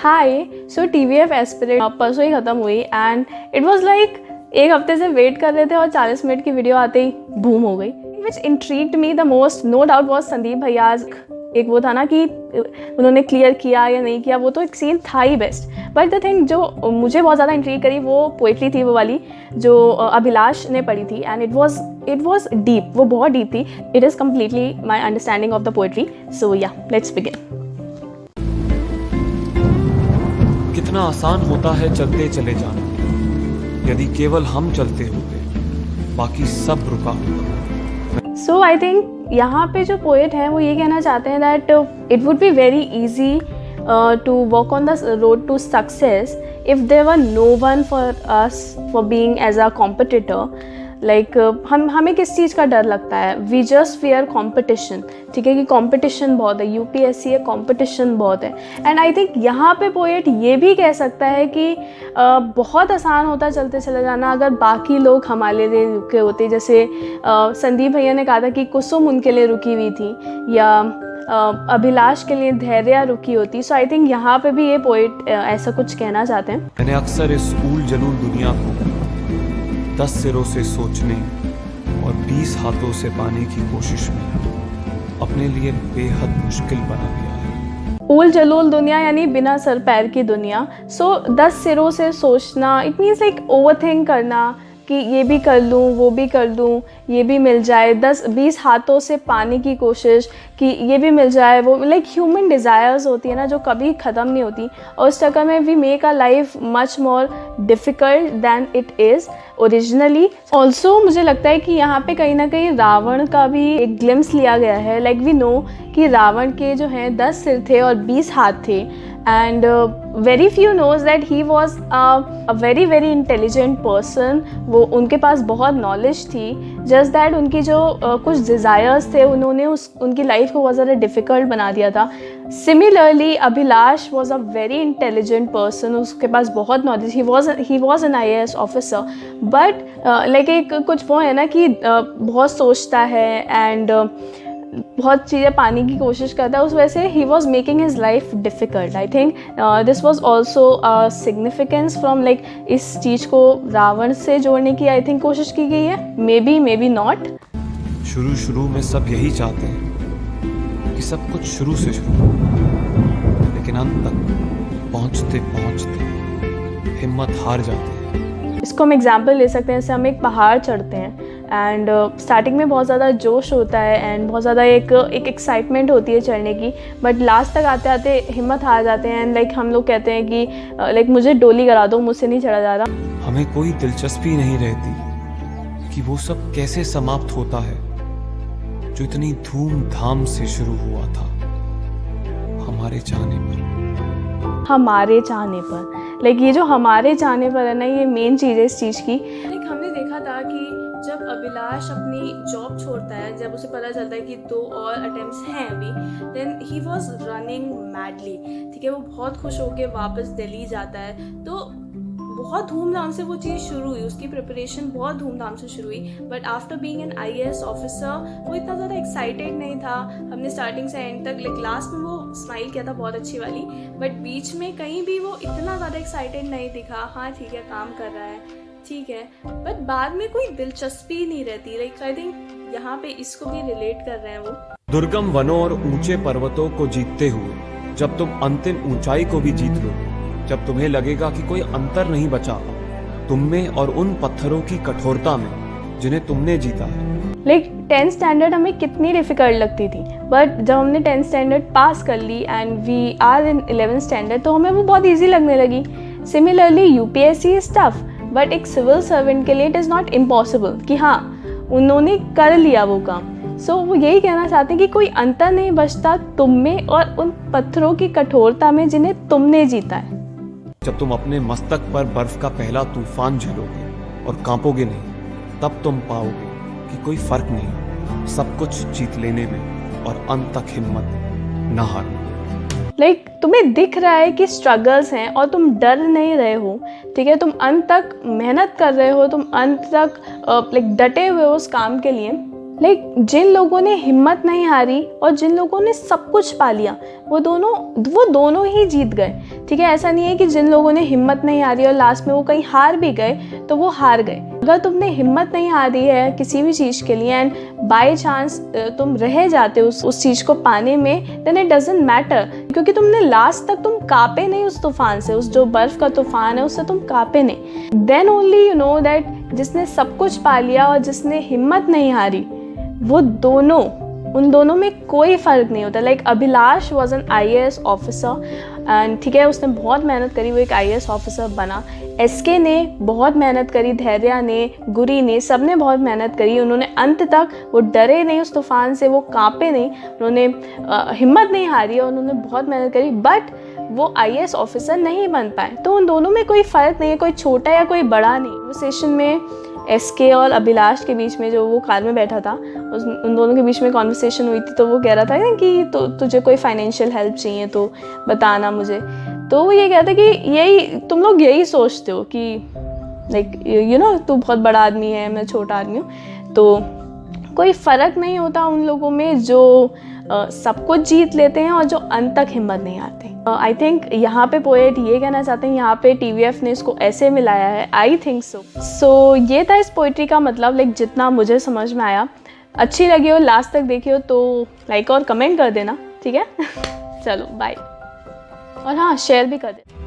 हाय सो TVF aspirant परसों ही ख़त्म हुई एंड इट वाज लाइक एक हफ्ते से वेट कर रहे थे और 40 मिनट की वीडियो आते ही बूम हो गई. Which intrigued me the most no doubt was Sandeep भैयाज. एक वो था ना कि उन्होंने क्लियर किया या नहीं किया, वो तो एक सीन था ही बेस्ट. बट द थिंग जो मुझे बहुत ज़्यादा इंट्रीग करी वो पोइट्री थी, वो वाली जो अभिलाष ने पढ़ी थी. एंड इट वॉज डीप, वो बहुत डीप थी. It is completely my understanding of the poetry. So yeah let's begin. कितना आसान होता है चलते चले जाना, यदि केवल हम चलते होते, बाकी सब रुका होता. सो आई थिंक यहाँ पे जो पोएट हैं वो ये कहना चाहते हैं that it would be very easy to walk on the road to success if there were no one for us for being as a competitor. Like हमें किस चीज़ का डर लगता है? We just fear competition. ठीक है कि कॉम्पिटिशन बहुत है, UPSC है, कॉम्पिटिशन बहुत है. एंड आई थिंक यहाँ पे पोएट ये भी कह सकता है कि बहुत आसान होता चलते चले जाना अगर बाकी लोग हमारे लिए रुके होते. जैसे संदीप भैया ने कहा था कि कुसुम उनके लिए रुकी हुई थी, या अभिलाष के लिए धैर्य रुकी होती. सो आई थिंक यहाँ पे भी ये पोएट ऐसा कुछ कहना चाहते हैं. मैंने अक्सर इस ऊल जलूल दुनिया को 10 सिरों से सोचने और 20 हाथों से पाने की कोशिश में अपने लिए बेहद मुश्किल बना दिया है. ऊल जलूल दुनिया यानी बिना सर पैर की दुनिया. सो 10 सिरों से सोचना it means like over think करना कि ये भी कर लूँ, वो भी कर लूँ, ये भी मिल जाए. 10-20 हाथों से पाने की कोशिश कि ये भी मिल जाए. वो लाइक ह्यूमन डिज़ायर्स होती है ना जो कभी ख़त्म नहीं होती, और उस चक्कर में we make a life much more difficult than it is originally. Also मुझे लगता है कि यहाँ पे कहीं ना कहीं रावण का भी एक ग्लिम्स लिया गया है. लाइक वी नो कि रावण के जो हैं 10 सिर थे और 20 हाथ थे. And very few knows that he was a very very intelligent person. वो उनके पास बहुत नॉलेज थी, जस्ट दैट उनकी जो कुछ डिज़ायर्स थे उन्होंने उनकी लाइफ को बहुत ज़्यादा डिफ़िकल्ट बना दिया था. Similarly Abhilash was a very intelligent person. उसके पास बहुत knowledge, he was an IAS officer. But like एक कुछ वो है ना कि बहुत सोचता है एंड बहुत चीज़ें पाने की कोशिश करता है. उस वजह से he was making his life difficult. I think this was also a significance from like इस चीज़ को रावण से जोड़ने की आई थिंक कोशिश की गई है. May be not. शुरू में सब यही चाहते हैं कि सब कुछ शुरू से शुरू हो, लेकिन अंत तक पहुँचते पहुँचते हिम्मत हार जाते हैं. इसको हम एग्जाम्पल ले सकते हैं. जैसे हम एक पहाड़ चढ़ते हैं एंड स्टार्टिंग में बहुत ज़्यादा जोश होता है एंड बहुत ज़्यादा एक एक्साइटमेंट होती है चढ़ने की, बट लास्ट तक आते आते हिम्मत हार जाते हैं. एंड लाइक हम लोग कहते हैं कि लाइक मुझे डोली करा दो, मुझसे नहीं चढ़ा जा रहा. हमें कोई दिलचस्पी नहीं रहती कि वो सब कैसे समाप्त होता है जो इतनी धूमधाम से शुरू हुआ था हमारे चाहने पर. हमारे चाहने पर, लाइक ये जो हमारे चाहने पर है ना, ये मेन चीज़ है इस चीज़ की. लाइक हमने देखा था कि जब अभिलाष अपनी जॉब छोड़ता है, जब उसे पता चलता है कि 2 और अटेम्प्ट्स हैं अभी, then he was running madly. ठीक है, वो बहुत खुश होकर वापस दिल्ली जाता है. तो बहुत धूमधाम से वो चीज़ शुरू हुई, उसकी प्रिपरेशन बहुत धूमधाम से शुरू हुई. But after being an IAS officer वो इतना ज़्यादा एक्साइटेड नहीं था. हमने स्टार्टिंग से एंड तक लाइक लास्ट में वो स्माइल किया था बहुत अच्छी वाली, बट बीच में कहीं भी वो इतना ज़्यादा एक्साइटेड नहीं दिखा. हाँ ठीक है, काम कर रहा है, ठीक है, बट बाद में कोई दिलचस्पी नहीं रहती. लाइक आई थिंक यहाँ पे इसको भी रिलेट कर रहे हैं वो. दुर्गम वनों और ऊंचे पर्वतों को जीतते हुए जब तुम अंतिम ऊंचाई को भी जीत लो, जब तुम्हें लगेगा कि कोई अंतर नहीं बचा तुम में और उन पत्थरों की कठोरता में जिन्हें तुमने जीता है. लाइक 10th स्टैंडर्ड हमें कितनी डिफ़िकल्ट लगती थी, बट जब हमने 10th स्टैंडर्ड पास कर ली and we are in 11th standard तो हमें वो बहुत ईजी लगने लगी. Similarly UPSC is tough, but एक सिविल सर्वेंट के लिए इट इज़ नॉट इम्पॉसिबल कि हाँ उन्होंने कर लिया वो काम. सो वो यही कहना चाहते हैं कि कोई अंतर नहीं बचता तुम में और उन पत्थरों की कठोरता में जिन्हें तुमने जीता है. जब तुम अपने मस्तक पर बर्फ का पहला तूफान झेलोगे और कांपोगे नहीं, तब तुम पाओगे कि कोई फर्क नहीं सब कुछ जीत लेने में और अंत तक हिम्मत न हारना. लाइक तुम्हें दिख रहा है कि स्ट्रगल्स हैं और तुम डर नहीं रहे हो. ठीक है, तुम अंत तक मेहनत कर रहे हो, तुम अंत तक लाइक डटे हुए हो उस काम के लिए. लाइक जिन लोगों ने हिम्मत नहीं हारी और जिन लोगों ने सब कुछ पा लिया वो दोनों ही जीत गए. ठीक है। ऐसा नहीं है कि जिन लोगों ने हिम्मत नहीं हारी और लास्ट में वो कहीं हार भी गए तो वो हार गए। अगर तुमने हिम्मत नहीं हारी है किसी भी चीज़ के लिए एंड बाय चांस तुम रह जाते हो उस चीज़ को पाने में, देन इट डजंट मैटर, क्योंकि तुमने लास्ट तक तुम कांपे नहीं उस तूफान से, उस जो बर्फ़ का तूफान है उससे तुम कांपे नहीं। Then only you know that जिसने सब कुछ पा लिया और जिसने हिम्मत नहीं हारी, वो दोनों, उन दोनों में कोई फ़र्क नहीं होता। Like Abhilash was an IAS officer and ठीक है, उसने बहुत मेहनत करी, वो एक IAS ऑफिसर बना। SK ने बहुत मेहनत करी, धैर्या ने, गुरी ने, सब ने बहुत मेहनत करी। उन्होंने अंत तक वो डरे नहीं उस तूफान से, वो कांपे नहीं, उन्होंने हिम्मत नहीं हारी और उन्होंने बहुत मेहनत करी, बट वो IAS ऑफिसर नहीं बन पाए। तो उन दोनों में कोई फ़र्क नहीं है, कोई छोटा या कोई बड़ा नहीं। कन्वर्सेशन में SK और अभिलाष के बीच में, जो वो कार में बैठा था, उन दोनों के बीच में कॉन्वर्सेशन हुई थी, तो वो कह रहा था ना कि तो तुझे कोई फाइनेंशियल हेल्प चाहिए तो बताना मुझे। तो वो ये कहता कि यही तुम लोग यही सोचते हो कि लाइक यू नो तू बहुत बड़ा आदमी है, मैं छोटा आदमी हूँ, तो कोई फ़र्क नहीं होता उन लोगों में जो सब कुछ जीत लेते हैं और जो अंत तक हिम्मत नहीं आते। आई थिंक यहाँ पे पोएट ये कहना चाहते हैं, यहाँ पे TVF ने इसको ऐसे मिलाया है, आई थिंक सो ये था इस पोइट्री का मतलब, लाइक जितना मुझे समझ में आया। अच्छी लगी हो, लास्ट तक देखी हो तो लाइक और कमेंट कर देना, ठीक है। चलो बाय, और हाँ शेयर भी कर देना।